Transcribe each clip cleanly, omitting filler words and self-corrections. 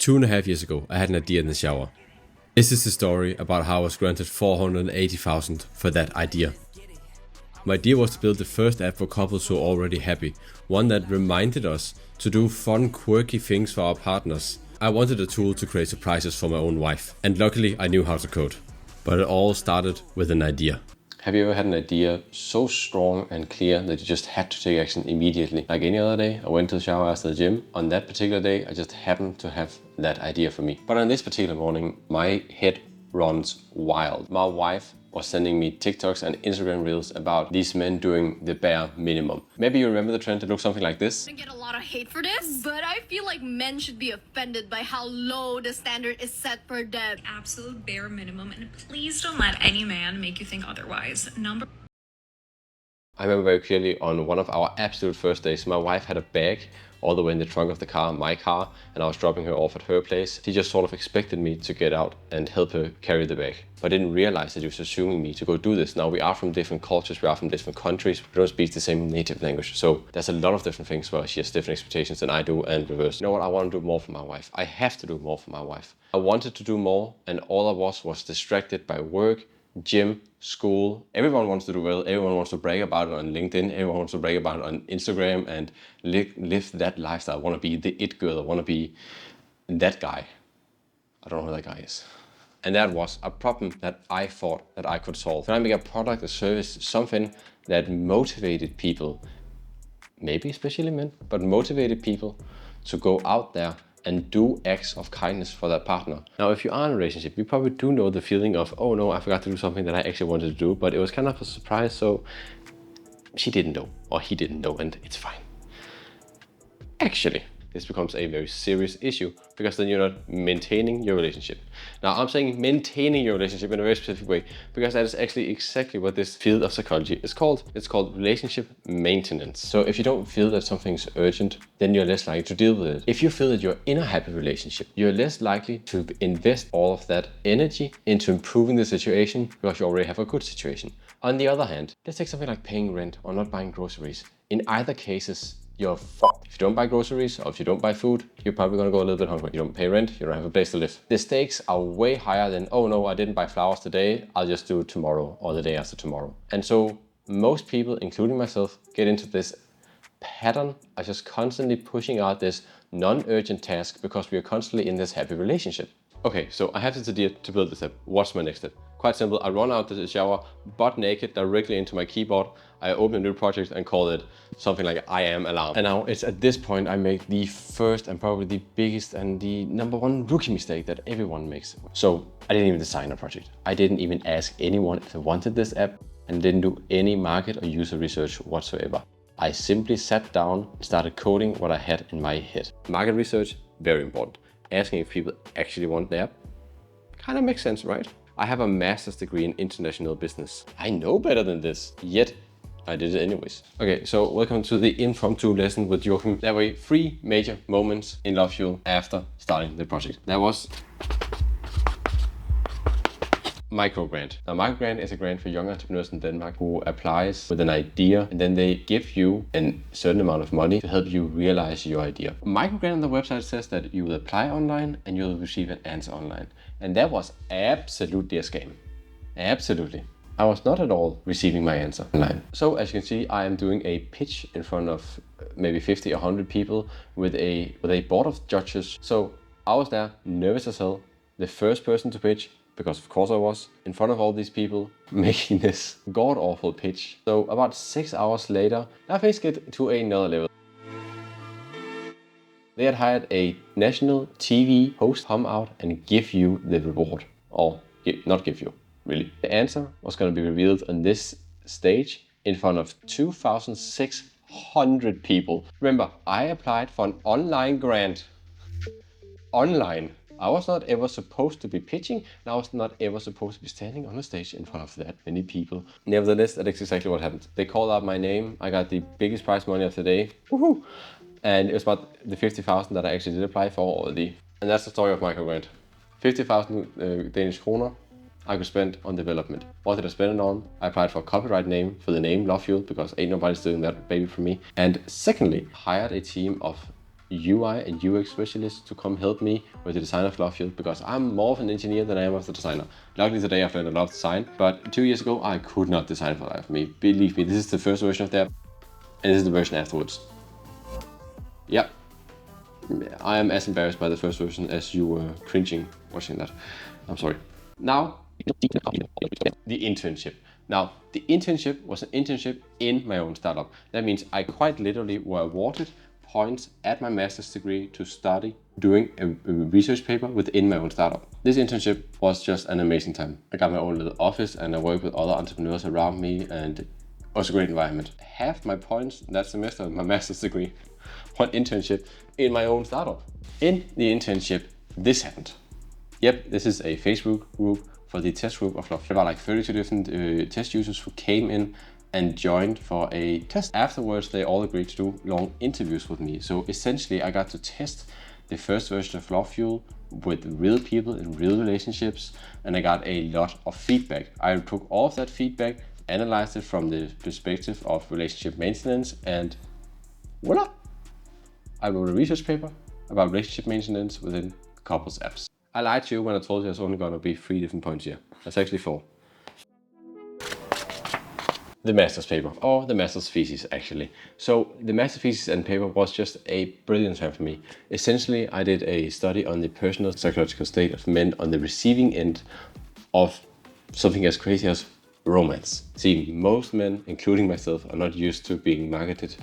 2.5 years ago, I had an idea in the shower. This is the story about how I was granted $480,000 for that idea. My idea was to build the first app for couples who are already happy, one that reminded us to do fun, quirky things for our partners. I wanted a tool to create surprises for my own wife, and luckily I knew how to code. But it all started with an idea. Have you ever had an idea so strong and clear that you just had to take action immediately? Like any other day, I went to the shower after the gym. On that particular day, I just happened to have that idea for me. But on this particular morning, my head runs wild. My wife was sending me TikToks and Instagram reels about these men doing the bare minimum. Maybe you remember the trend that looks something like this. I get a lot of hate for this, but I feel like men should be offended by how low the standard is set for them. Absolute bare minimum, and please don't let any man make you think otherwise. I remember very clearly on one of our absolute first days, my wife had a bag all the way in the trunk of the car, my car, and I was dropping her off at her place. She just sort of expected me to get out and help her carry the bag. But I didn't realize that she was assuming me to go do this. Now we are from different cultures, we are from different countries, we don't speak the same native language. So there's a lot of different things where she has different expectations than I do and reverse. You know what, I want to do more for my wife. I have to do more for my wife. I wanted to do more and all I was distracted by work, gym, school. Everyone wants to do well. Everyone wants to brag about it on LinkedIn. Everyone wants to brag about it on Instagram and live that lifestyle. I want to be the it girl. I want to be that guy. I don't know who that guy is. And that was a problem that I thought that I could solve. Can I make a product, a service, something that motivated people, maybe especially men, but motivated people to go out there and do acts of kindness for their partner. Now, if you are in a relationship, you probably do know the feeling of, oh no, I forgot to do something that I actually wanted to do, but it was kind of a surprise, so she didn't know, or he didn't know, and it's fine. Actually, this becomes a very serious issue because then you're not maintaining your relationship. Now, I'm saying maintaining your relationship in a very specific way because that is actually exactly what this field of psychology is called. It's called relationship maintenance. So if you don't feel that something's urgent, then you're less likely to deal with it. If you feel that you're in a happy relationship, you're less likely to invest all of that energy into improving the situation because you already have a good situation. On the other hand, let's take something like paying rent or not buying groceries. In either cases, you're fucked. If you don't buy groceries or if you don't buy food, you're probably gonna go a little bit hungry. You don't pay rent, you don't have a place to live. The stakes are way higher than, oh no, I didn't buy flowers today, I'll just do it tomorrow or the day after tomorrow. And so most people, including myself, get into this pattern of just constantly pushing out this non-urgent task because we are constantly in this happy relationship. Okay, so I have this idea to build this app. What's my next step? Quite simple. I run out to the shower, butt naked, directly into my keyboard. I open a new project and call it something like I am alarm. And now it's at this point I make the first and probably the biggest and the #1 rookie mistake that everyone makes. So I didn't even design a project. I didn't even ask anyone if they wanted this app and didn't do any market or user research whatsoever. I simply sat down and started coding what I had in my head. Market research, very important. Asking if people actually want the app kind of makes sense, right? I have a master's degree in international business. I know better than this, yet I did it anyways. Okay, so welcome to the impromptu lesson with Joachim. There were 3 major moments in Love Fuel after starting the project. There was microgrant. Now, microgrant is a grant for young entrepreneurs in Denmark who applies with an idea and then they give you a certain amount of money to help you realize your idea. Microgrant on the website says that you will apply online and you'll receive an answer online. And that was absolutely a scam. Absolutely. I was not at all receiving my answer online. So as you can see, I am doing a pitch in front of maybe 50 or 100 people with a board of judges. So I was there, nervous as hell, the first person to pitch, because of course I was, in front of all these people, making this god-awful pitch. So about 6 hours later, I things get to another level. They had hired a national TV host come out and give you the reward. Or not give you, really. The answer was going to be revealed on this stage in front of 2,600 people. Remember, I applied for an online grant. Online. I was not ever supposed to be pitching, and I was not ever supposed to be standing on a stage in front of that many people. Nevertheless, that is exactly what happened. They called out my name. I got the biggest prize money of the day. Woohoo! And it was about the 50,000 that I actually did apply for, and that's the story of microgrant. 50,000 Danish kroner I could spend on development. What did I spend it on? I applied for a copyright name for the name Love Fuel because ain't nobody stealing that baby from me. And secondly, hired a team of UI and UX specialist to come help me with the design of Lovefield, because I'm more of an engineer than I am of the designer. Luckily today I've learned a lot of design, but 2 years ago I could not design for the life of me. Believe me, this is the first version of the app, and this is the version afterwards. Yep. I am as embarrassed by the first version as you were cringing watching that. I'm sorry. Now, the internship. Now, the internship was an internship in my own startup. That means I quite literally were awarded points at my master's degree to study doing a research paper within my own startup. This internship was just an amazing time. I got my own little office and I worked with other entrepreneurs around me, and it was a great environment. Half my points that semester of my master's degree, one internship in my own startup. In the internship, this happened. Yep, this is a Facebook group for the test group of Love. There were like 32 different test users who came in and joined for a test. Afterwards, they all agreed to do long interviews with me. So essentially, I got to test the first version of Lovefuel with real people in real relationships, and I got a lot of feedback. I took all of that feedback, analyzed it from the perspective of relationship maintenance, and voila! I wrote a research paper about relationship maintenance within couples apps. I lied to you when I told you there's only going to be 3 different points here. That's actually 4. The master's paper, or the master's thesis actually. So the master's thesis and paper was just a brilliant time for me. Essentially, I did a study on the personal psychological state of men on the receiving end of something as crazy as romance. See, most men, including myself, are not used to being marketed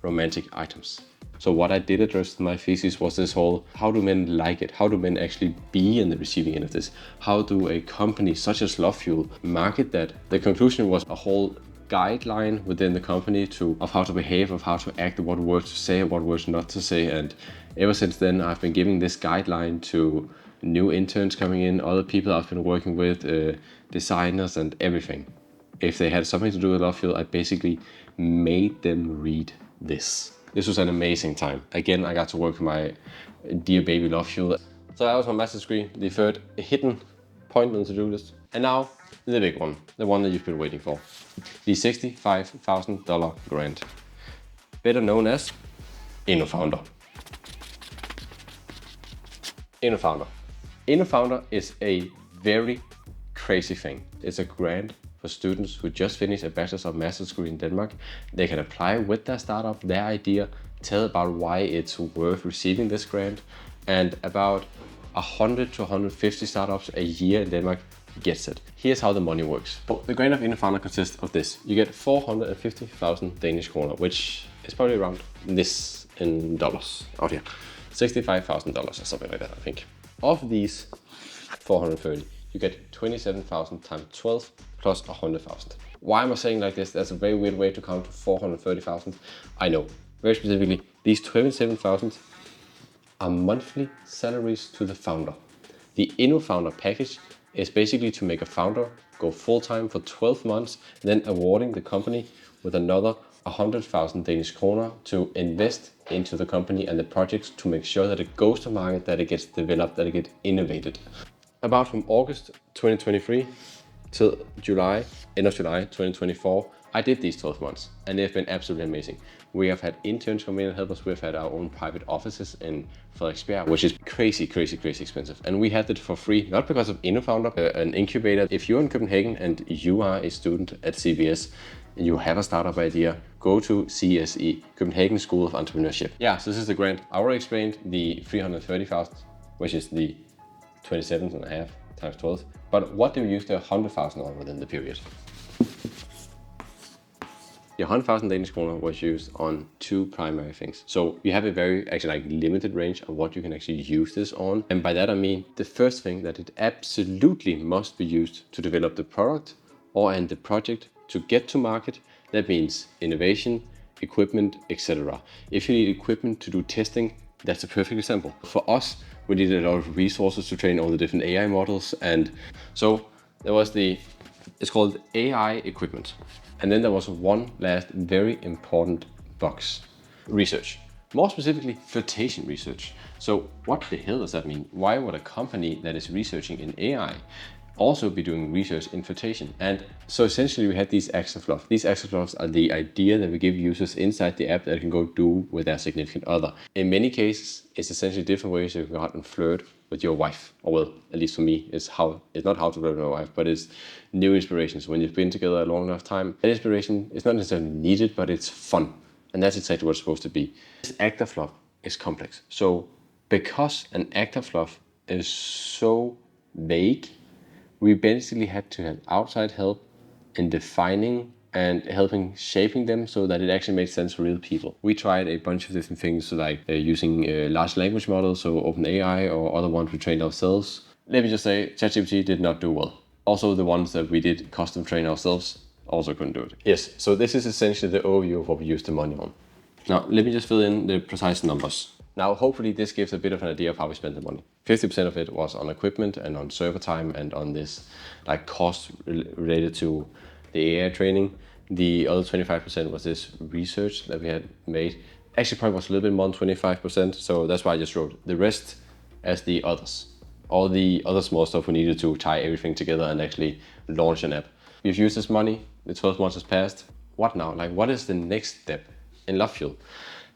romantic items. So what I did address in my thesis was this whole, how do men like it? How do men actually be in the receiving end of this? How do a company such as Lovefuel market that? The conclusion was a whole guideline within the company of how to behave, of how to act, what words to say, what words not to say. And ever since then, I've been giving this guideline to new interns coming in, other people I've been working with, designers and everything. If they had something to do with Lovefuel, I basically made them read this. This was an amazing time. Again, I got to work with my dear baby Lovefuel. So that was my master's degree, the third hidden point on the to-do list. And now, the big one, the one that you've been waiting for. The $65,000 grant. Better known as InnoFounder. InnoFounder. InnoFounder is a very crazy thing. It's a grant for students who just finished a bachelor's or master's degree in Denmark. They can apply with their startup, their idea, tell about why it's worth receiving this grant, and about 100 to 150 startups a year in Denmark gets it. Here's how the money works. So the grant of InnoFounder consists of this. You get 450,000 Danish kroner, which is probably around this in dollars out here. $65,000 or something like that, I think. Of these 430, you get 27,000 times 12 plus 100,000. Why am I saying like this? That's a very weird way to count to 430,000. I know. Very specifically, these 27,000 are monthly salaries to the founder. The InnoFounder package is basically to make a founder go full-time for 12 months, then awarding the company with another 100,000 Danish kroner to invest into the company and the projects to make sure that it goes to market, that it gets developed, that it gets innovated. About from August 2023 till July, end of July 2024, I did these 12 months and they've been absolutely amazing. We have had interns come in and help us. We've had our own private offices in Frederiksberg, which is crazy expensive. And we had it for free, not because of InnoFounder, an incubator. If you're in Copenhagen and you are a student at CBS and you have a startup idea, go to CSE, Copenhagen School of Entrepreneurship. Yeah, so this is the grant. I already explained the 330,000, which is the 27.5 times 12. But what do we use the 100,000 on within the period? The 100,000 Danish kroner was used on 2 primary things. So you have a very actually limited range of what you can actually use this on. And by that I mean the first thing that it absolutely must be used to develop the product or and the project to get to market. That means innovation, equipment, etc. If you need equipment to do testing, that's a perfect example. For us, we needed a lot of resources to train all the different AI models. And so there was it's called AI equipment. And then there was one last very important box, research. More specifically, flirtation research. So what the hell does that mean? Why would a company that is researching in AI also be doing research in flirtation. And so essentially we had these acts of love. These acts of love are the idea that we give users inside the app that they can go do with their significant other. In many cases, it's essentially different ways you can go out and flirt with your wife. Or well, at least for me, it's not how to flirt with my wife, but it's new inspirations. When you've been together a long enough time, that inspiration is not necessarily needed, but it's fun. And that's exactly what it's supposed to be. This act of love is complex. So because an act of love is so vague, we basically had to have outside help in defining and helping shaping them so that it actually made sense for real people. We tried a bunch of different things, like using large language models, so OpenAI, or other ones we trained ourselves. Let me just say, ChatGPT did not do well. Also, the ones that we did custom train ourselves also couldn't do it. Yes, so this is essentially the overview of what we used the money on. Now, let me just fill in the precise numbers. Now, hopefully this gives a bit of an idea of how we spent the money. 50% of it was on equipment and on server time and on this like cost related to the AI training. The other 25% was this research that we had made. Actually, probably was a little bit more than 25%, so that's why I just wrote the rest as the others. All the other small stuff we needed to tie everything together and actually launch an app. We've used this money, the 12 months has passed. What now? Like, what is the next step in LoveFuel?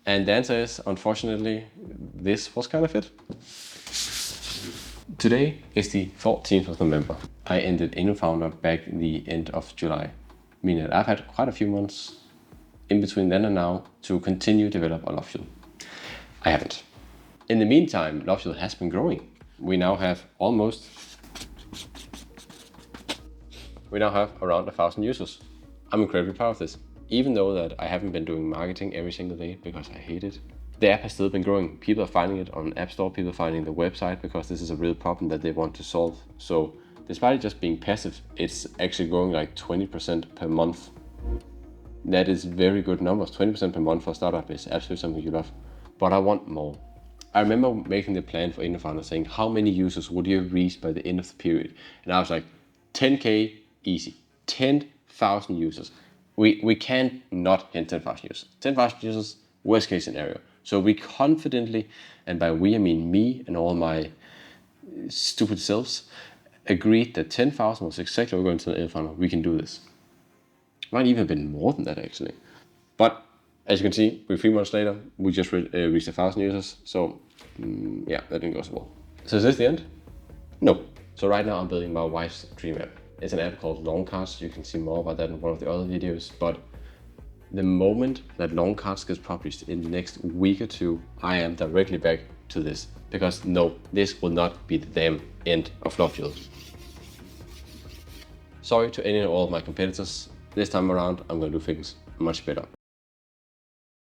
And the answer is, unfortunately, this was kind of it. Today is the 14th of November. I ended InnoFounder back in the end of July, meaning that I've had quite a few months in between then and now to continue to develop on LoveFuel. I haven't. In the meantime, LoveFuel has been growing. We now have around 1,000 users. I'm incredibly proud of this. Even though that I haven't been doing marketing every single day because I hate it, the app has still been growing. People are finding it on App Store, people are finding the website because this is a real problem that they want to solve. So despite it just being passive, it's actually growing like 20% per month. That is very good numbers. 20% per month for a startup is absolutely something you love. But I want more. I remember making the plan for InnoFounder saying, how many users would you have reached by the end of the period? And I was like, 10K easy, 10,000 users. We can't not hit 10,000 users. 10,000 users, worst case scenario. So we confidently, and by we I mean me and all my stupid selves, agreed that 10,000 was exactly what we're going to tell InnoFounder. We can do this. Might even have been more than that actually. But as you can see, 3 months later, we just reached 1,000 users. So yeah, that didn't go so well. So is this the end? No. So right now I'm building my wife's dream app. It's an app called Longcards. You can see more about that in one of the other videos. But the moment that Longcards gets published in the next week or two, I am directly back to this. Because no, this will not be the damn end of LoveFuel. Sorry to any and all of my competitors. This time around, I'm going to do things much better.